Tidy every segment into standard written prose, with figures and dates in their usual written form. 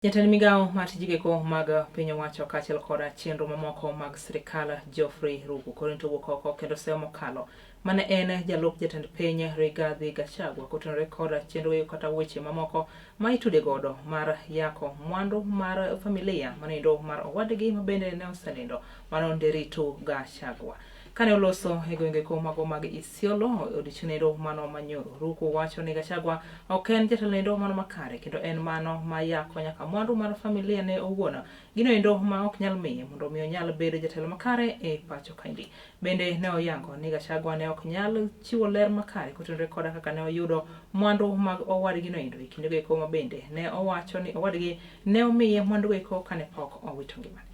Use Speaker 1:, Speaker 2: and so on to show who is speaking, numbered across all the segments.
Speaker 1: Jatend migao mar tijego mag piny owacho kaachiel koda chenro mamoko mag sirkal Geoffrey Ruku Korinto wuok oko kendo seyo mokalo mane en jalup jatend piny Rigathi Gachagua kotenore koda chenro kata weche mamoko ma itude godo mar yako mwandu mar familia manindo mar owadgi mabende ne osenindo mano Nderitu Gachagua. Kane oloso e gwenge mago mag Isiolo odiochieng' mano manyoro, Ruku wacho ni Gachagua ok en jatelo mano makare kendo en mano ma yako nyaka mwandu mar familia ne owuon gino ma ok nyal miye mondo mi onyal bedo jatelo makare e pacho kaendi. Bende ne oyango ni Gachagua ne ok nyal chiwo ler makare kotenore koda kaka ne oyudo mwandu mag owadgi e kinde ma bende ne owacho ni owadgi ne omiye mwandu kane pok owito ngimane.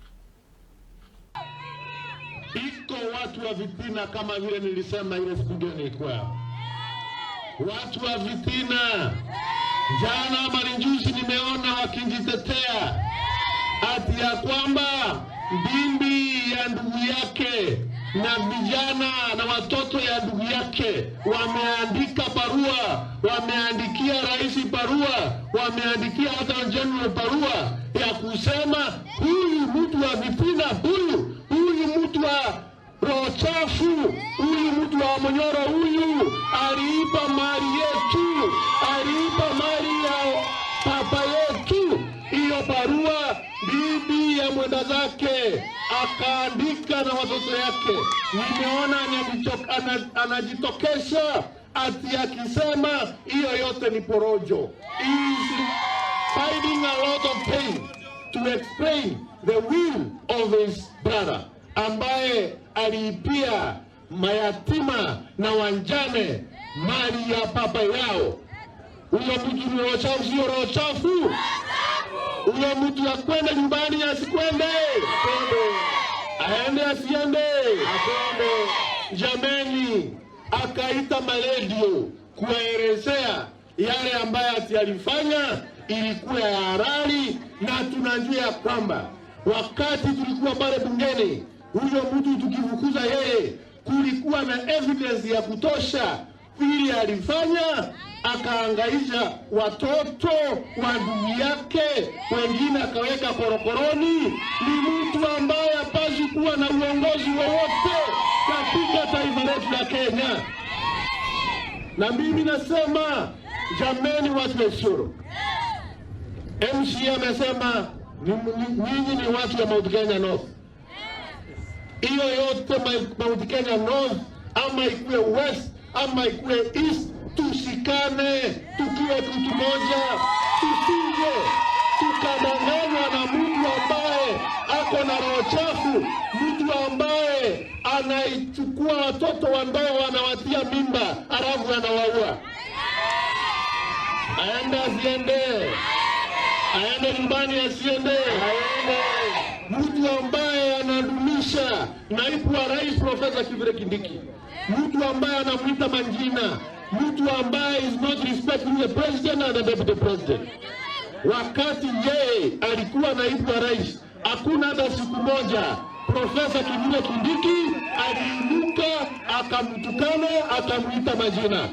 Speaker 2: Iko watu wa vitina kama vile nilisema ile siku nilikuwa. Watu wa vitina. Jana marinjusi nimeona wakijitetea ati ya kwamba bimbi ya ndugu yake na vijana na watoto ya ndugu yake wameandika barua, wameandikia rais barua, wameandikia hata general barua ya kusema huyu mtu wa vitina, huyu mtu wa roho chafu, huyu mtu wa monyoro, huyu aliiba mali yetu, aliiba mali ya baba yetu. Hiyo barua bibi ya mwenda zake akaandika na watoto yake. Nimeona anajitokesha ati akisema hiyo yote ni porojo. He is finding a lot of pain to explain the will of his brother ambaye aliipia mayatima na wanjane mali ya baba yao. Huyo mtu ni roho chafu, sio roho chafu? Huyo mtu akwenda nyumbani asikwende? Aende asiende? Akwende. Jameni, akaita maredio kuwaelezea yale ambayo alifanya ilikuwa ya halali, na tunajua kwamba wakati tulikuwa pale bungeni huyo mtu tukifukuza yeye kulikuwa na evidence ya kutosha ili alifanya, akaangaisha watoto wa ndugu yake, wengine akaweka korokoroni. Ni mtu ambaye hapaswi kuwa na uongozi wowote katika taifa letu la Kenya. Na mimi nasema jameni, watu wa Isiolo, MC amesema nyinyi ni watu ya Mount Kenya North. Hiyo yote Mount Kenya North ama ikuwe West ama ikuwe East, tushikane tukiwe kitu moja, tusije tukadanganywa na mtu ambaye ako na roho chafu, mtu ambaye anaichukua watoto ambao wanawatia mimba alafu anawaua. Aende asiende? Aende nyumbani asiende? Aende. Mtu ambaye anadumisha naibu wa rais Profesa Kithure Kindiki, mtu ambaye anamuita manjina, mtu ambaye is not respecting the president and the deputy president. Wakati yeye alikuwa naibu wa rais, hakuna hata siku moja Profesa Kithure Kindiki aliinuka akamtukana, akamuita majina.